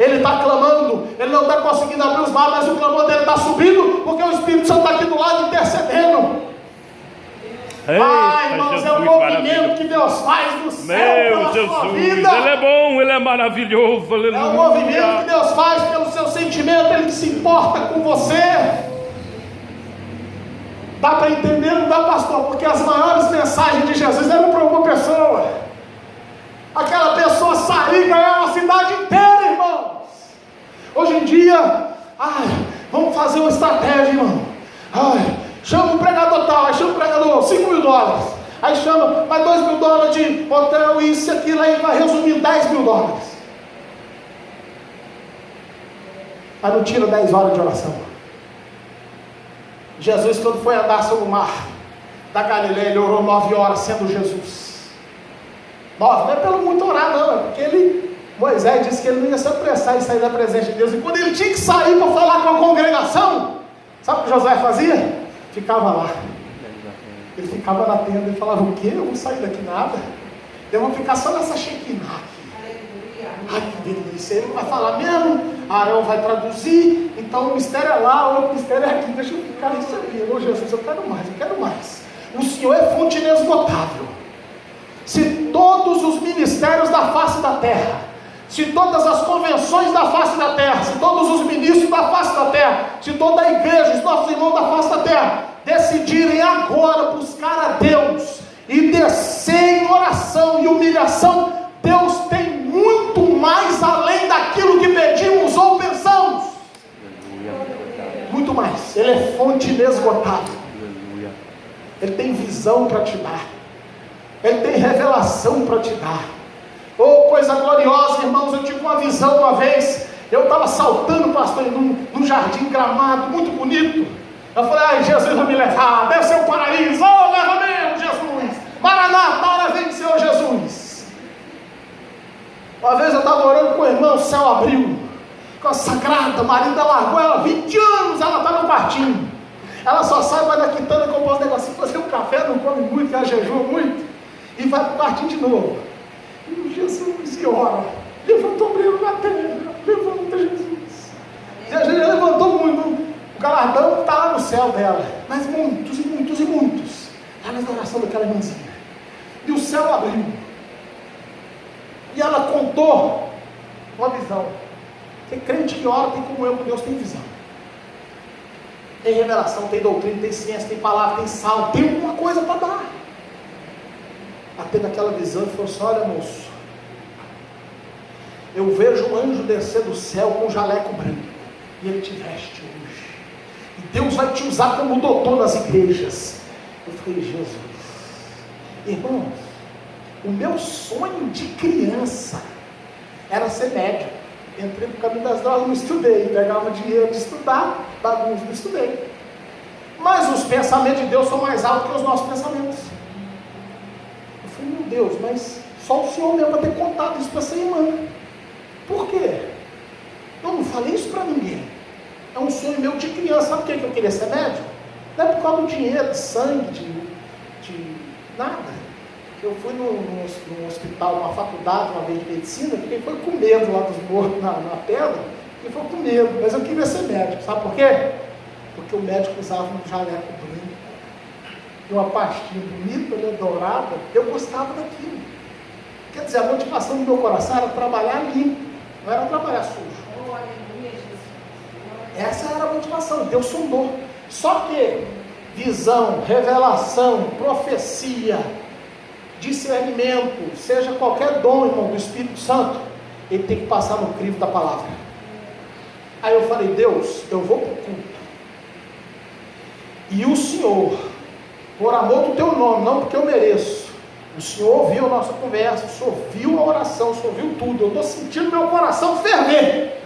ele está clamando, ele não está conseguindo abrir os lábios, mas o clamor dele está subindo, porque o Espírito Santo está aqui do lado intercedendo. Irmãos, é o movimento que Deus faz no céu pela sua vida. Ele é bom, ele é maravilhoso, aleluia. É o movimento que Deus faz pelo seu sentimento, ele se importa com você. Dá para entender, não dá, pastor? Porque as maiores mensagens de Jesus eram para uma pessoa. Aquela pessoa sair e ganhar uma cidade inteira, irmãos. Hoje em dia, vamos fazer uma estratégia, irmão. Chama o pregador tal, aí chama o pregador, $5.000. Aí chama, vai $2.000 de hotel, isso e aquilo, aí vai resumir $10.000. Mas não tira 10 horas de oração. Jesus, quando foi andar sobre o mar da Galileia, ele orou 9 horas sendo Jesus. 9, não é pelo muito orar não, é porque Moisés disse que ele não ia se apressar em sair da presença de Deus, e quando ele tinha que sair para falar com a congregação, sabe o que Josué fazia? Ficava lá. Ele ficava na tenda e falava: o quê? Eu vou sair daqui nada. Eu vou ficar só nessa Shekinah aqui. Ai, que delícia. Ele vai falar mesmo. Arão vai traduzir. Então o mistério é lá, o outro mistério é aqui. Deixa eu ficar nisso aqui. Ô Jesus, eu quero mais, eu quero mais. O Senhor é fonte inesgotável. Se todos os ministérios da face da terra, se todas as convenções da face da terra, se todos os ministros da face da terra, se toda a igreja, os nossos irmãos da face da terra, decidirem agora buscar a Deus e descer em oração e humilhação, Deus tem muito mais além daquilo que pedimos ou pensamos. Muito mais. Ele é fonte inesgotável. Ele tem visão para te dar. Ele tem revelação para te dar. Oh, coisa gloriosa, irmãos. Eu tive uma visão uma vez. Eu estava saltando, pastor, num jardim gramado, muito bonito. Eu falei: ai, Jesus vai me levar, deve ser o paraíso. Oh, leva mesmo, Jesus. Maranata, hora vem, Senhor Jesus. Uma vez eu estava orando com o irmão, o céu abriu. Consagrada, marido largou ela 20 anos, ela está no quartinho. Ela só sai, vai na quitanda, comprar um negocinho, fazer um café, não come muito, ela jejua muito, e vai para o quartinho de novo. E Jesus, e ora, levanta o brilho na terra, levanta Jesus. Jesus levantou muito, o galardão está lá no céu dela, mas muitos e muitos e muitos, lá na oração daquela irmãzinha. E o céu abriu, e ela contou uma visão. Porque crente que ora tem comunhão com Deus, tem visão. Tem revelação, tem doutrina, tem ciência, tem palavra, tem sal, tem alguma coisa para dar. Até naquela visão ele falou assim: olha, moço, eu vejo um anjo descer do céu com um jaleco branco, e ele te veste hoje, e Deus vai te usar como doutor nas igrejas. Eu falei: Jesus. Irmãos, o meu sonho de criança era ser médico. Entrei no caminho das drogas, não estudei, pegava dinheiro de estudar, bagunça, não estudei. Mas os pensamentos de Deus são mais altos que os nossos pensamentos. Eu falei: meu Deus, mas só o Senhor mesmo vai ter contado isso para essa irmã. Por quê? Eu não falei isso para ninguém. É um sonho meu de criança. Sabe por que eu queria ser médico? Não é por causa do dinheiro, de sangue, de nada. Eu fui num hospital, numa faculdade, uma vez de medicina, porque foi com medo lá dos mortos na pedra, e foi com medo, mas eu queria ser médico. Sabe por quê? Porque o médico usava um jaleco branco, e uma pastinha bonita, dourada. Eu gostava daquilo. Quer dizer, a motivação do meu coração era trabalhar limpo, não era trabalhar sujo. Essa era a motivação, Deus sondou. Só que visão, revelação, profecia, discernimento, seja qualquer dom, irmão, do Espírito Santo, ele tem que passar no crivo da palavra. Aí eu falei: Deus, eu vou para o culto, e o Senhor, por amor do teu nome, não porque eu mereço, o Senhor ouviu a nossa conversa, o Senhor viu a oração, o Senhor viu tudo, eu estou sentindo meu coração ferver.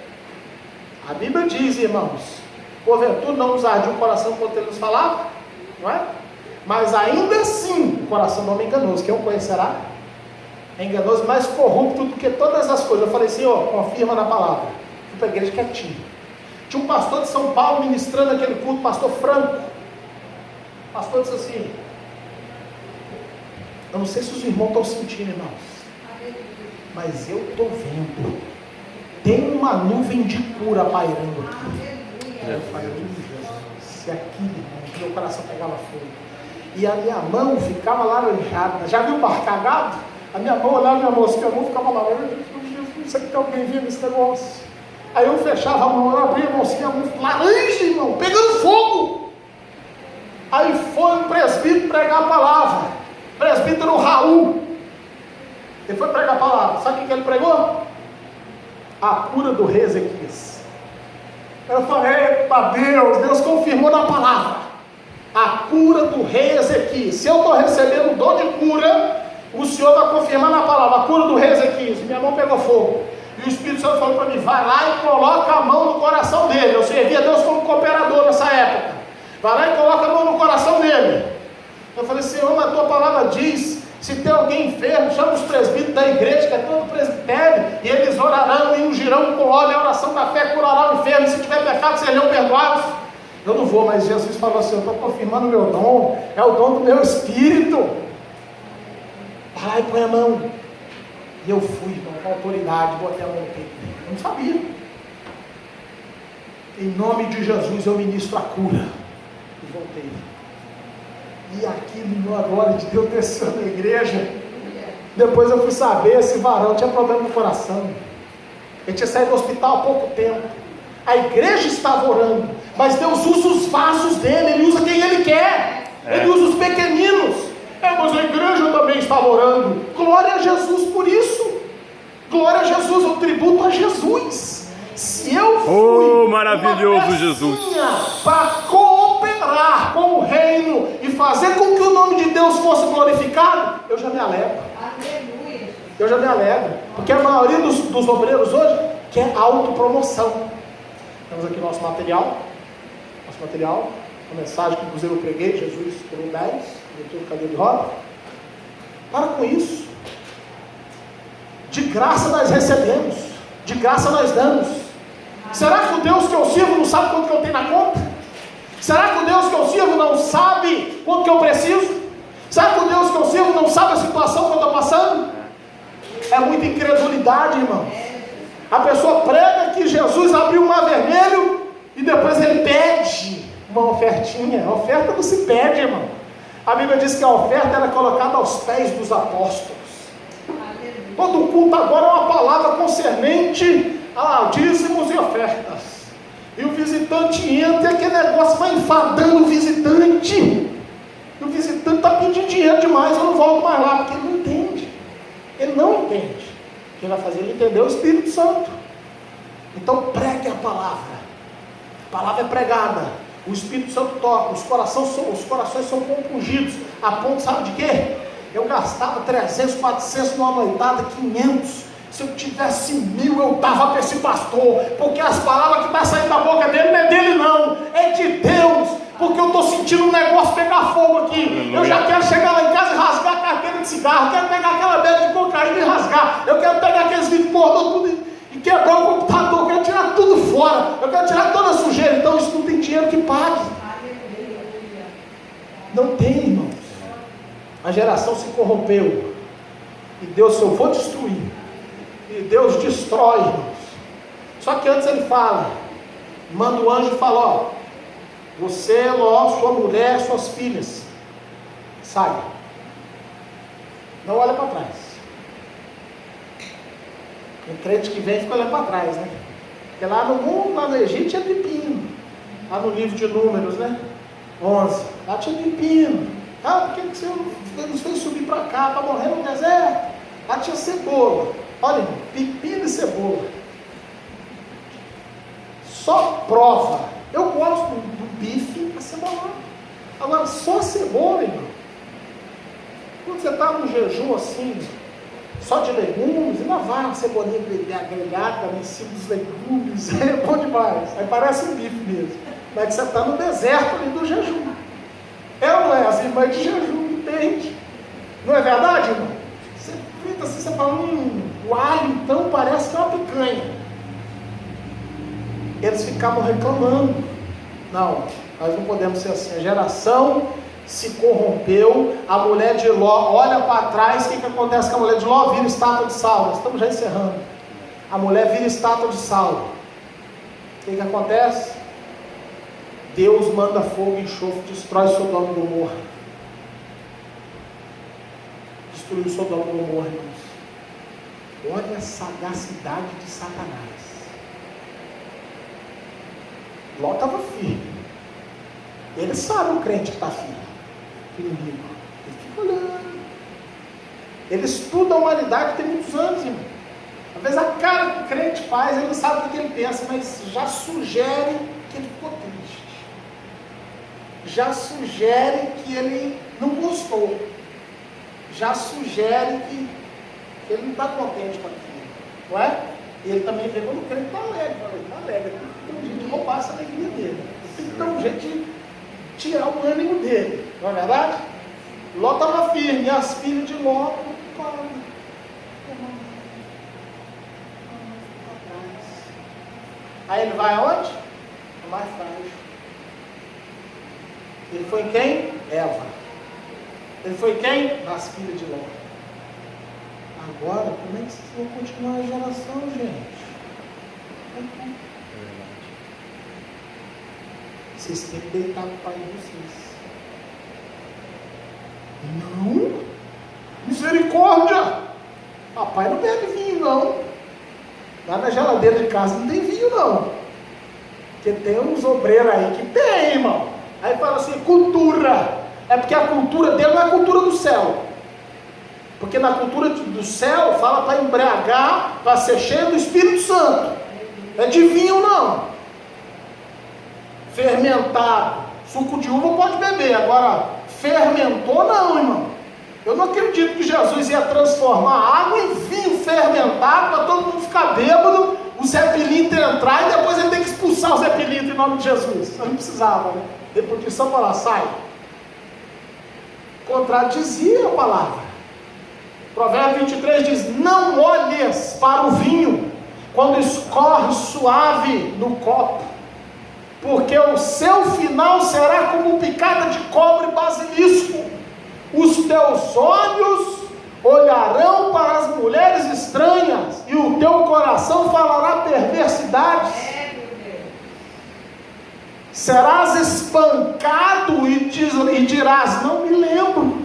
A Bíblia diz, irmãos, porventura não nos ardia o coração quando ele nos falava, não é? Mas ainda assim, o coração do homem é enganoso. Quem o conhecerá? É enganoso, mais corrupto do que todas as coisas. Eu falei: Senhor, confirma na palavra. Fui para a igreja quietinho. Tinha um pastor de São Paulo ministrando aquele culto, pastor Franco. O pastor disse assim: eu não sei se os irmãos estão sentindo, irmãos, mas eu estou vendo tem uma nuvem de cura pairando aqui. Eu falei, Jesus, aqui, meu coração pegava fogo. E a minha mão ficava laranjada. Já viu barcagado? A minha mão olhava, minha mão ficava laranja. Jesus, isso aqui tem alguém vendo esse negócio. Aí eu fechava a mão, eu abria a mão assim, a mão laranja, irmão, pegando fogo. Aí foi o presbítero pregar a palavra. Presbítero Raul. Ele foi pregar a palavra. Sabe o que ele pregou? A cura do rei Ezequias. Eu falei, eita Deus confirmou na palavra. A cura do rei Ezequias. Se eu estou recebendo o dom de cura, o Senhor vai confirmar na palavra. A cura do rei Ezequias. Minha mão pegou fogo. E o Espírito Santo falou para mim, vai lá e coloca a mão no coração dele. Eu servia a Deus como cooperador nessa época. Vai lá e coloca a mão no coração dele. Eu falei, Senhor, mas a tua palavra diz, se tem alguém enfermo, chama os presbíteros da igreja, que é todo presbitério, e eles orarão e ungirão com óleo, a oração da fé curará o enfermo, e se tiver pecado, serão perdoados. Eu não vou, mas Jesus falou assim, eu estou confirmando o meu dom, é o dom do meu Espírito. Vai lá e põe a mão. E eu fui, irmão, com autoridade, botei a mão no peito. Eu não sabia. Em nome de Jesus eu ministro a cura. E voltei. E aquilo, irmão, a glória de Deus desceu na igreja. Depois eu fui saber, esse varão tinha problema no coração. Ele tinha saído do hospital há pouco tempo. A igreja estava orando, mas Deus usa os vasos dele, Ele usa quem Ele quer. Ele usa os pequeninos. Mas a igreja também estava orando. Glória a Jesus por isso. Glória a Jesus, eu tributo a Jesus. Se eu fui maravilhoso Jesus, para cooperar com o reino e fazer com que o nome de Deus fosse glorificado, eu já me alegro. Aleluia. Eu já me alegro, porque a maioria dos obreiros hoje quer autopromoção. Temos aqui nosso material, a mensagem que inclusive eu preguei, Jesus pelo 10, leitura cadeira de roda. Para com isso. De graça nós recebemos, de graça nós damos. Será que o Deus que eu sirvo não sabe quanto que eu tenho na conta? Será que o Deus que eu sirvo não sabe quanto que eu preciso? Será que o Deus que eu sirvo não sabe a situação que eu estou passando? É muita incredulidade, irmão. A pessoa prega que Jesus abriu o mar vermelho e depois ele pede uma ofertinha. A oferta não se pede, irmão. A Bíblia diz que a oferta era colocada aos pés dos apóstolos. Todo culto agora é uma palavra concernente a dízimos e ofertas. E o visitante entra e aquele negócio vai enfadando o visitante. E o visitante está pedindo dinheiro demais, eu não volto mais lá, porque ele não entende. Ele não entende. O que vai fazer ele entender o Espírito Santo. Então pregue a palavra. A palavra é pregada. O Espírito Santo toca. Os corações são compungidos. A ponto, sabe de quê? Eu gastava 300, 400 numa noitada, 500. Se eu tivesse 1000, eu dava para esse pastor. Porque as palavras que estão saindo da boca dele não é dele não. É de Deus. Porque eu estou sentindo um negócio pegar fogo aqui. Eu já quero chegar lá em casa e rasgar a carteira de cigarro. Eu quero pegar aquela beta de cocaína e rasgar. Eu quero pegar aqueles vídeos pornô tudo e quebrar o computador. Eu quero tirar tudo fora. Eu quero tirar toda a sujeira. Então isso não tem dinheiro que pague. Não tem, irmãos. A geração se corrompeu. E Deus, se eu for destruir, e Deus destrói, irmãos. Só que antes ele fala, manda o anjo e fala, ó, você, Ló, sua mulher, suas filhas, sai. Não olha para trás. O crente que vem fica olhando para trás, né? Porque lá no mundo, lá no Egito, tinha pepino. Lá no livro de Números, né? 11. Lá tinha pepino. Ah, por que você nos fez subir para cá, para morrer no deserto? Lá tinha cebola. Olha, irmão, pepino e cebola. Só prova. Eu gosto do bife acebolado. Agora, só cebola, irmão. Quando você está no jejum assim, só de legumes, ainda vai uma cebolinha grelhada em cima dos legumes, é bom demais. Aí parece um bife mesmo. Mas você está no deserto ali do jejum. É ou não é? As irmãs de jejum, entende? Não é verdade, irmão? Você frita assim, você fala, o alho então parece que é uma picanha. Eles ficavam reclamando. Não, nós não podemos ser assim. A geração se corrompeu. A mulher de Ló olha para trás. O que acontece com a mulher de Ló? Vira estátua de sal. Nós estamos já encerrando. A mulher vira estátua de sal. O que acontece? Deus manda fogo e enxofre, destrói Sodoma e Gomorra. Destruiu Sodoma e Gomorra, irmãos. Olha a sagacidade de Satanás. Ló estava firme. Ele sabe o crente que está firme. Inimigo. Ele fica olhando. Ele estuda a humanidade tem muitos anos, irmão. Às vezes a cara que o crente faz, ele não sabe o que ele pensa, mas já sugere que ele ficou triste. Já sugere que ele não gostou. Já sugere que ele não está contente com aquilo. Não é? E ele também vê quando o crente está alegre. Está alegre. Tem um jeito de roubar essa alegria dele. Tem que dar um jeito de tirar o ânimo dele. Não é verdade? Ló estava firme. E as filhas de Ló preocupadas. Aí ele vai aonde? O mais frágil. Ele foi em quem? Eva. Ele foi em quem? Nas filhas de Ló. Agora, como é que vocês vão continuar a geração, gente? Vocês têm que deitar com o pai de vocês. Não? Misericórdia! Papai não bebe vinho, não. Lá na geladeira de casa não tem vinho, não. Porque tem uns obreiros aí que tem, irmão. Aí fala assim, cultura. É porque a cultura dele não é a cultura do céu. Porque na cultura do céu fala para embriagar, para ser cheio do Espírito Santo. Não é de vinho, não. Fermentado. Suco de uva pode beber. Agora, fermentou não, irmão. Eu não acredito que Jesus ia transformar água em vinho fermentado para todo mundo ficar bêbado, o Zé Pilintra entrar e depois ele tem que expulsar o Zé Pilintra em nome de Jesus. Eu não precisava, né? Depois de só falar, sai. Contradizia a palavra. Provérbio 23 diz, não olhes para o vinho quando escorre suave no copo, porque o seu final será como picada de cobre e basilisco. Os teus olhos olharão para as mulheres estranhas, e o teu coração falará perversidades. Serás espancado e dirás, não me lembro.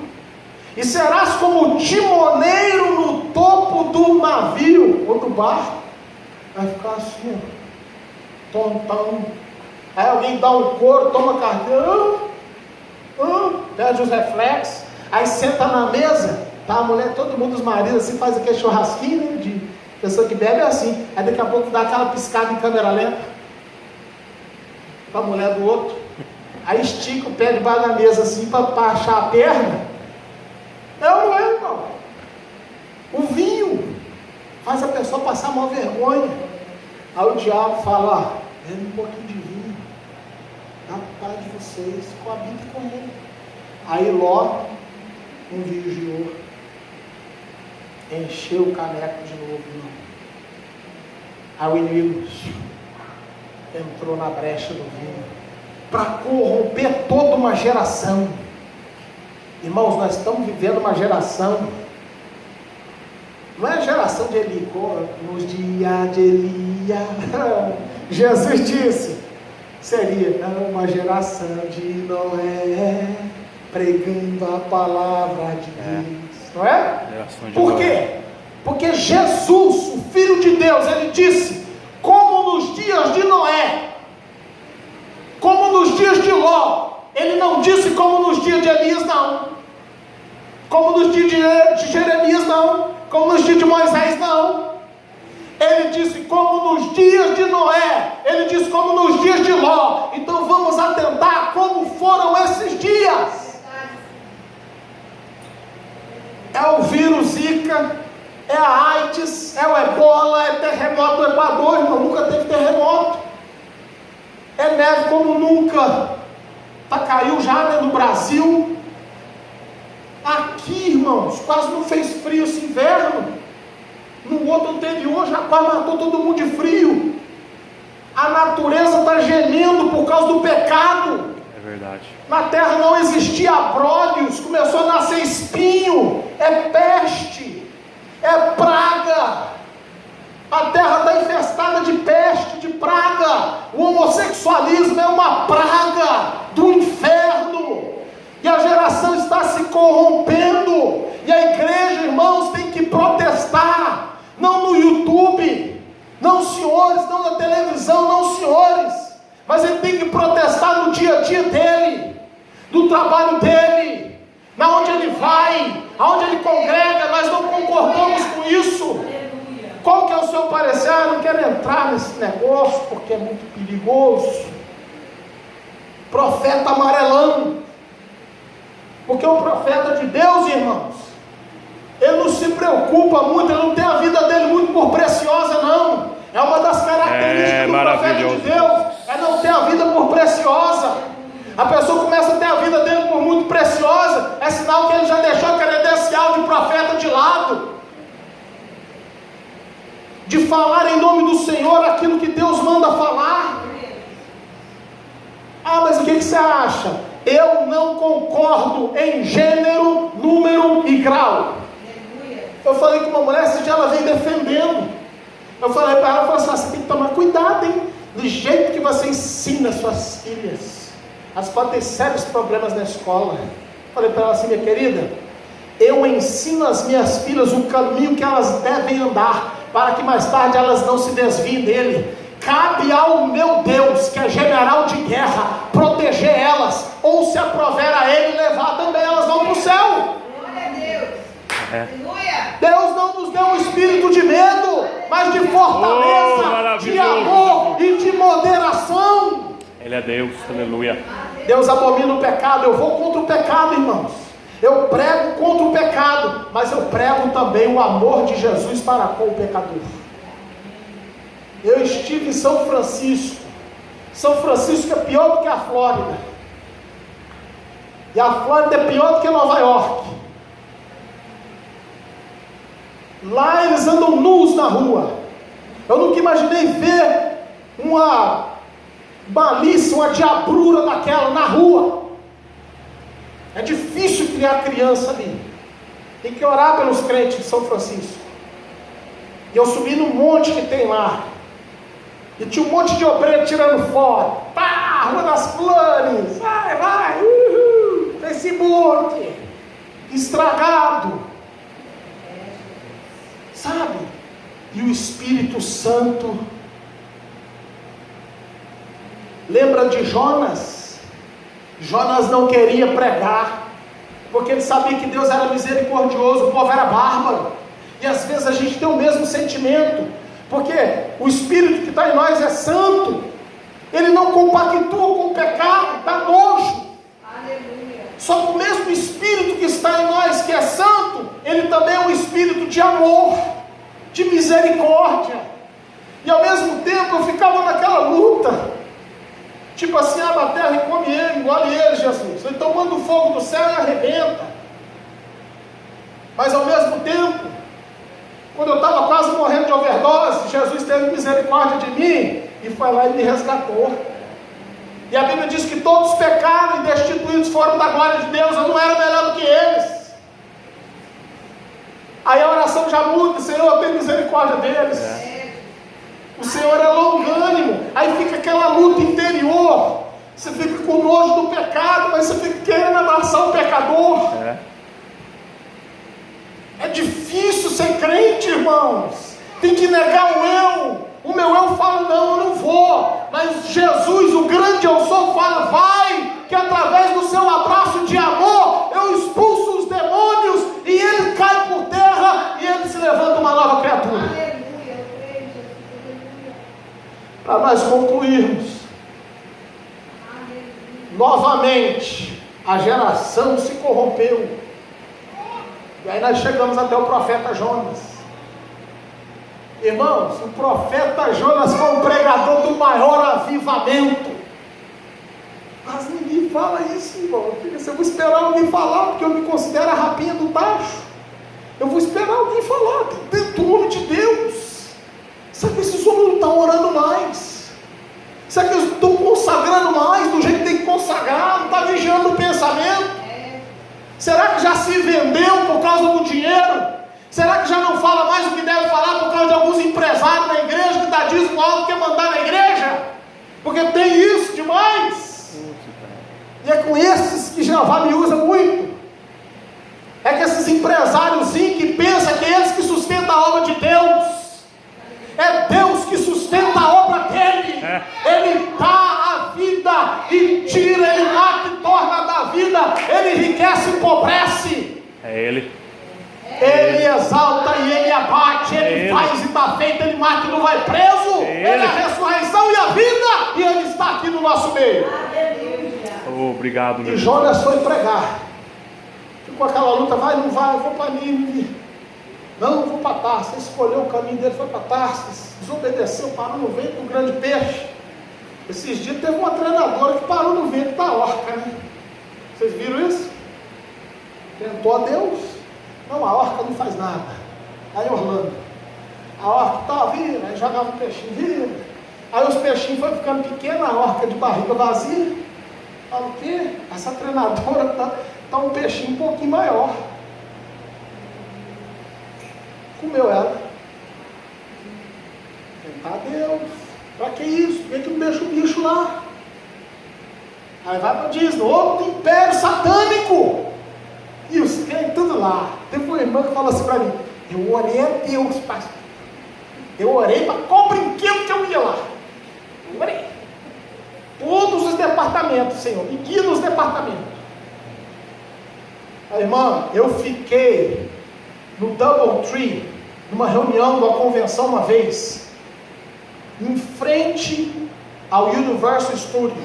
E serás como timoneiro no topo do navio, ou do barco. Vai ficar assim, ó, tontão. Aí alguém dá um couro, toma carteira, perde os reflexos. Aí senta na mesa, tá a mulher, todo mundo, os maridos assim, faz aquele churrasquinho, né, de pessoa que bebe assim. Aí daqui a pouco dá aquela piscada em câmera lenta para a mulher do outro. Aí estica o pé debaixo da mesa assim, para achar a perna. Não é, irmão. O vinho faz a pessoa passar maior vergonha. Aí o diabo fala, ó, bebe um pouquinho de vinho, dá para o pai de vocês, coabite com ele. Aí Ló não vigiou, encheu o caneco de novo, irmão. Aí o inimigo entrou na brecha do vinho para corromper toda uma geração. Irmãos, nós estamos vivendo uma geração, não é a geração de Eli, nos dias de Elia. Jesus disse, seria uma geração de Noé, pregando a palavra de Deus, não é? Por quê? Porque Jesus, o Filho de Deus, ele disse, como nos dias de Noé, como nos dias de Ló. Ele não disse como nos dias de Elias, não. Como nos dias de Jeremias, não. Como nos dias de Moisés, não. Ele disse como nos dias de Noé. Ele disse como nos dias de Ló. Então vamos atentar como foram esses dias. É o vírus Zika, é a AIDS, é o Ebola, é terremoto do Equador, irmão, nunca teve terremoto. É neve como nunca. Caiu já, né, no Brasil. Aqui, irmãos, quase não fez frio esse inverno. No outro anterior já quase matou todo mundo de frio. A natureza está gemendo por causa do pecado. É verdade. Na terra não existia abrolhos, começou a nascer espinho, é peste, é praga. A terra está infestada de peste, de praga. O homossexualismo é uma praga do inferno. E a geração está se corrompendo. E a igreja, irmãos, tem que protestar. Não no YouTube, não senhores, não na televisão, não senhores. Mas ele tem que protestar no dia a dia dele, no trabalho dele, na onde ele vai, aonde ele congrega. Nós não concordamos com isso. Qual que é o seu parecer? Eu não quero entrar nesse negócio porque é muito perigoso. Profeta amarelão. Porque o profeta de Deus, irmãos, ele não se preocupa muito, ele não tem a vida dele muito por preciosa, não. É uma das características do profeta de Deus, é não ter a vida por preciosa. A pessoa começa a ter a vida dele por muito preciosa, é sinal que ele já deixou a credencial de profeta de lado. De falar em nome do Senhor aquilo que Deus manda falar. Ah, mas o que você acha? Eu não concordo em gênero, número e grau. Eu falei com uma mulher, esse dia ela vem defendendo. Eu falei para ela, você tem que tomar cuidado, hein? Do jeito que você ensina suas filhas. Elas podem ter sérios problemas na escola. Eu falei para ela assim, minha querida, eu ensino as minhas filhas o caminho que elas devem andar, para que mais tarde elas não se desviem dele. Cabe ao meu Deus, que é general de guerra, proteger elas, ou se aprover a ele, levar também, elas vão para o céu. Glória a Deus. Deus não nos deu um espírito de medo, mas de fortaleza, de amor e de moderação. Ele é Deus, aleluia. Deus abomina o pecado. Eu vou contra o pecado, irmãos. Eu prego contra o pecado, mas eu prego também o amor de Jesus para com o pecador. Eu estive em São Francisco. São Francisco é pior do que a Flórida. E a Flórida é pior do que Nova York. Lá eles andam nus na rua. Eu nunca imaginei ver uma malícia, uma diabrura daquela na rua. É difícil criar criança ali. Tem que orar pelos crentes de São Francisco. E eu subi no monte que tem lá. E tinha um monte de obreiro tirando foto. Pá, Rua das Flores. Vai, Facebook. Estragado. Sabe? E o Espírito Santo. Lembra de Jonas? Jonas não queria pregar, porque ele sabia que Deus era misericordioso, o povo era bárbaro. E às vezes a gente tem o mesmo sentimento, porque o Espírito que está em nós é santo, ele não compactua com o pecado, dá nojo. Aleluia. Só que o mesmo Espírito que está em nós, que é santo, ele também é um Espírito de amor, de misericórdia. E ao mesmo tempo eu ficava naquela luta, tipo assim, abre a terra e come ele, engole ele, Jesus. Então manda o fogo do céu e arrebenta. Mas ao mesmo tempo, quando eu estava quase morrendo de overdose, Jesus teve misericórdia de mim e foi lá e me resgatou. E a Bíblia diz que todos pecaram e destituídos foram da glória de Deus. Eu não era melhor do que eles. Aí a oração já muda, Senhor, tem misericórdia deles. O Senhor é longânimo. Aí fica aquela luta interior. Você fica com nojo do pecado, mas você fica querendo abraçar o pecador. É difícil ser crente, irmãos. Tem que negar o eu. O meu eu fala, não, eu não vou. Mas Jesus, o grande eu sou, fala, vai, que através do seu abraço de amor, eu expulso os demônios, e ele cai por terra, e ele se levanta uma nova criatura. Aleluia. Para nós concluirmos, novamente, a geração se corrompeu. E aí nós chegamos até o profeta Jonas. Irmãos, o profeta Jonas foi um pregador do maior avivamento. Mas ninguém fala isso, irmão. Eu vou esperar alguém falar, porque eu me considero a rapinha do tacho. Eu vou esperar alguém falar, dentro do nome de Deus. Será que esses homens não estão orando mais? Será que eles estão consagrando mais do jeito que tem que consagrar? Não está vigiando o pensamento? Será que já se vendeu por causa do dinheiro? Será que já não fala mais o que deve falar por causa de alguns empresários na igreja que dá dízimo alto que mandar na igreja? Porque tem isso demais. E é com esses que Jeová me usa muito. É que esses empresáriozinhos que pensam que é eles que sustentam a obra de Deus. É Deus que sustenta a obra dele. Ele dá a vida e tira, ele mata e torna da vida. Ele enriquece e empobrece. É Ele. Ele exalta e ele abate. Ele faz e está feito. Ele mata e não vai preso. Ele é a ressurreição e a vida. E ele está aqui no nosso meio. Oh, obrigado, meu E Deus. Jonas foi pregar. Ficou aquela luta, vai, não vai, eu vou para Nínive. Não, vou para Tarsis. Ele escolheu o caminho dele, foi para Tarsis. Desobedeceu, parou no ventre do grande peixe. Esses dias teve uma treinadora que parou no ventre da orca, né? Vocês viram isso? Tentou a Deus. Não, a orca não faz nada. Aí Orlando, a orca tá, vira, aí jogava o peixinho, vira. Aí os peixinhos foram ficando pequenos, a orca de barriga vazia. Fala o quê? Essa treinadora tá um peixinho um pouquinho maior. Comeu ela. Tentar Deus. Pra que isso? Por que não deixa o bicho lá? Aí vai para Disney, outro império satânico. E os crentes tudo lá. Teve uma irmã que falou assim para mim: eu orei a Deus, pastor. Eu orei para qual brinquedo que eu ia lá. Eu orei. Todos os departamentos, Senhor. Me guia nos departamentos. A irmã, eu fiquei no Doubletree, numa reunião, numa convenção uma vez, em frente ao Universal Studio.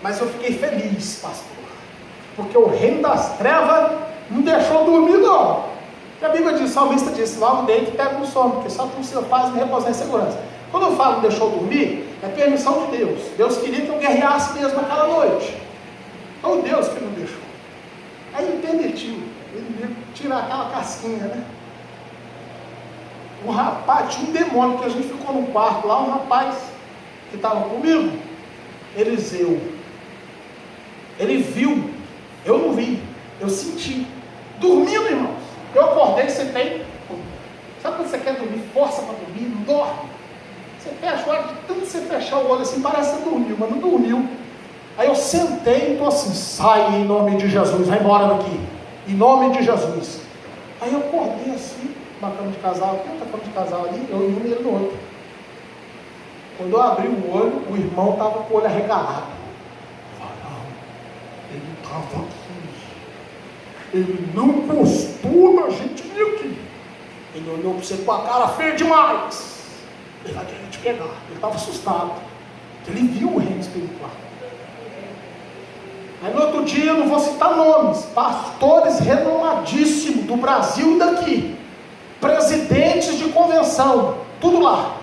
Mas eu fiquei feliz, pastor, porque o reino das trevas não deixou dormir, não. A Bíblia diz, o salmista disse, logo deita e pega no sono, porque só tu se faz me repousar em segurança. Quando eu falo não deixou dormir, é permissão de Deus. Deus queria que eu guerreasse mesmo naquela noite. Foi Deus que não deixou. Aí ele permitiu, ele tirar aquela casquinha, né? O rapaz, tinha um demônio, que a gente ficou num quarto lá, um rapaz que estava comigo, Eliseu, ele viu, eu não vi, eu senti, dormindo, irmãos. Eu acordei, sentei, sabe quando você quer dormir, força para dormir, não dorme? Você fecha o olho, de tanto você fechar o olho assim, parece que você dormiu, mas não dormiu. Aí eu sentei e estou assim, sai em nome de Jesus, vai embora daqui, em nome de Jesus. Aí eu acordei assim, uma cama de casal aqui, outra cama de casal ali, eu e um e ele no outro. Quando eu abri o olho, o irmão estava com o olho arregalado. Ele estava aqui, ele não gostou da gente vir aqui. Ele olhou para você com a cara feia demais. Ele vai querer te pegar. Ele estava assustado, ele viu o reino espiritual. Aí no outro dia, eu não vou citar nomes, pastores renomadíssimos do Brasil e daqui, presidentes de convenção, tudo lá.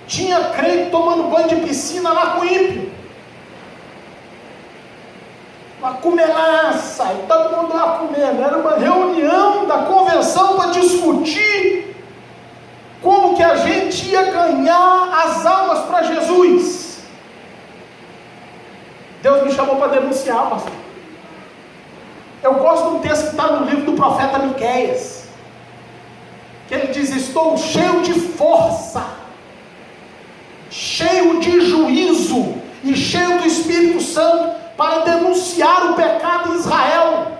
Tinha crente tomando banho de piscina lá com ímpio. Uma comelança, e todo mundo lá comendo. Era uma reunião da convenção para discutir como que a gente ia ganhar as almas para Jesus. Deus me chamou para denunciar, pastor. Eu gosto de um texto que está no livro do profeta Miqueias, que ele diz, estou cheio de força, cheio de juízo e cheio do Espírito Santo para denunciar o pecado em Israel.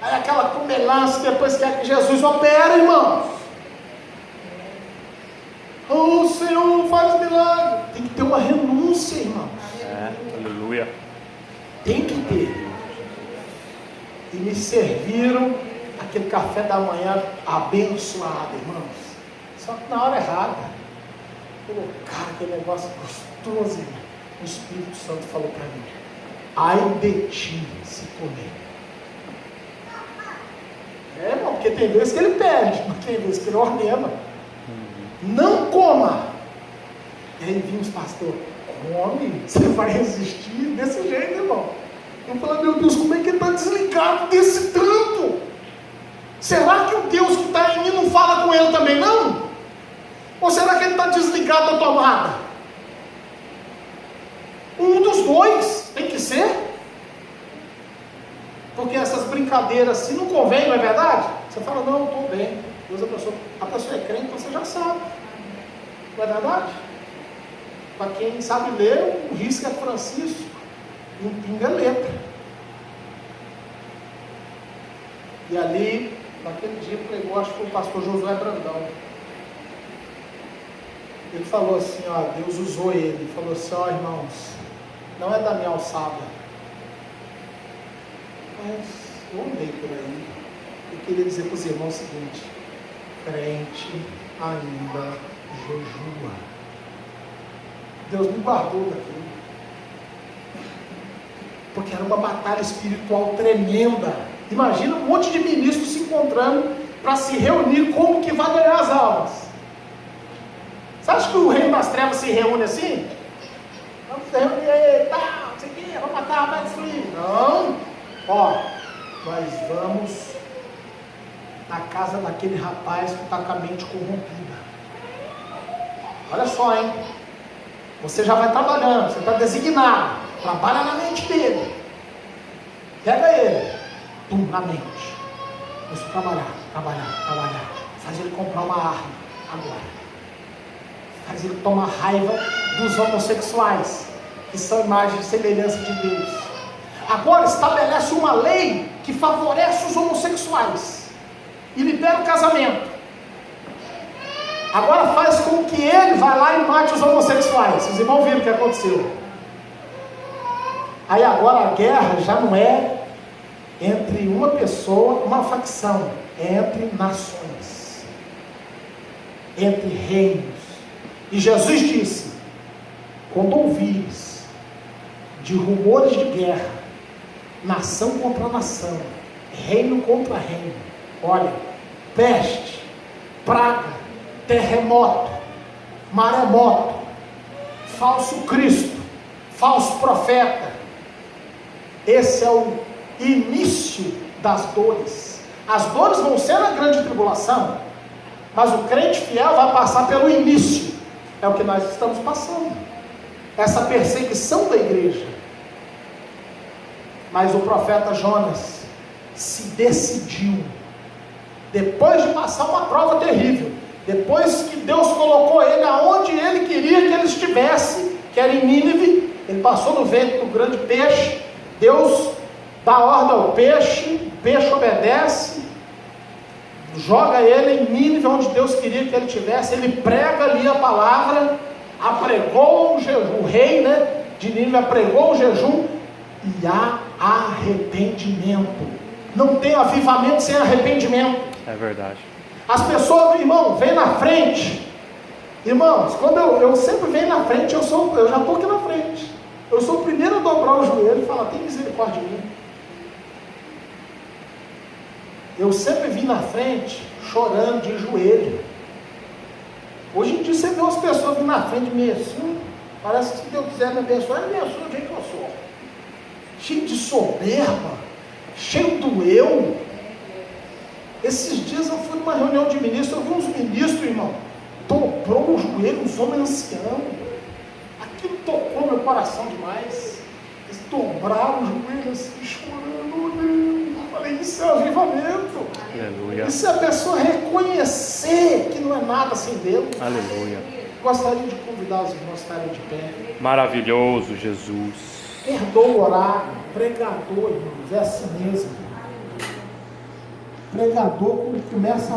Aí aquela comelância, depois quer que Jesus opera, irmãos. Oh, Senhor, faz milagre. Tem que ter uma renúncia, irmãos. Aleluia. Tem que ter. E me serviram aquele café da manhã abençoado, irmãos. Só que na hora errada. Falou, cara, que negócio gostoso, irmão. O Espírito Santo falou para mim, ai de ti se comer. Irmão, porque tem vezes que ele pede, mas tem vezes que ele ordena. Não coma. E aí vinha os pastores, come, você vai resistir desse jeito, irmão. Eu falei, meu Deus, como é que ele está desligado desse tanto? Será que o Deus que está em mim não fala com ele também, não? Ou será que ele está desligado da tomada? Um dos dois tem que ser. Porque essas brincadeiras, se não convém, não é verdade? Você fala, não, estou bem. Deus abençoe. A pessoa é crente, você já sabe. Não é verdade? Para quem sabe ler, o risco é Francisco. E um pinga é letra. E ali, naquele dia, pregou, acho que foi o pastor Josué Brandão. Ele falou assim, ó, Deus usou ele. Ele falou assim, ó, irmãos, não é da minha alçada. Mas eu andei por aí. Eu queria dizer para os irmãos o seguinte: crente ainda jejua. Deus me guardou daquilo. Porque era uma batalha espiritual tremenda. Imagina um monte de ministros se encontrando para se reunir, como que vai ganhar as almas. Você acha que o reino das trevas se reúne assim? Vamos se reunir aí, tal, não sei o que, vamos matar a mais frio. Não. Ó, nós vamos na casa daquele rapaz que está com a mente corrompida. Olha só, hein? Você já vai trabalhando, você está designado. Trabalha na mente dele. Pega ele. Na mente. Deixa eu trabalhar. Faz ele comprar uma arma agora. Faz ele tomar raiva dos homossexuais, que são imagem e semelhança de Deus. Agora estabelece uma lei que favorece os homossexuais e libera o casamento. Agora faz com que ele vá lá e mate os homossexuais. Os irmãos viram o que aconteceu. Aí agora a guerra já não é entre uma pessoa, uma facção, é entre nações, entre reinos. E Jesus disse: quando ouvires de rumores de guerra, nação contra nação, reino contra reino, olha, peste, praga, terremoto, maremoto, falso Cristo, falso profeta, esse é o início das dores. As dores vão ser na grande tribulação, mas o crente fiel vai passar pelo início. É o que nós estamos passando, essa perseguição da igreja. Mas o profeta Jonas se decidiu, depois de passar uma prova terrível, depois que Deus colocou ele aonde ele queria que ele estivesse, que era em Nínive, ele passou no ventre do grande peixe. Deus dá ordem ao peixe, o peixe obedece, joga ele em Nínive, onde Deus queria que ele estivesse. Ele prega ali a palavra, apregou o jejum, o rei, de Nínive apregou o jejum, e há arrependimento. Não tem avivamento sem arrependimento. É verdade. As pessoas, irmão, vêm na frente. Irmãos, quando eu sempre venho na frente, eu já estou aqui na frente. Eu sou o primeiro a dobrar o joelho e falar: tem misericórdia de mim. Eu sempre vim na frente chorando de joelho. Hoje em dia você vê as pessoas vindo na frente meio assim, parece que se Deus quiser me abençoar, ele me abençoa do jeito que eu sou. Cheio de soberba, cheio do eu. Esses dias eu fui numa reunião de ministros, eu vi uns ministros, irmão, dobrou o joelho, uns homens anciãos. Aquilo tocou meu coração demais. Eles dobraram o joelho assim, chorando, oh Deus. Eu falei: isso é avivamento. Aleluia. Isso é a pessoa reconhecer que não é nada sem Deus. Aleluia. Gostaria de convidar os irmãos a estarem de pé. Maravilhoso, Jesus. Perdoa o oráculo, pregador, irmãos, é assim mesmo. Pregador, quando começa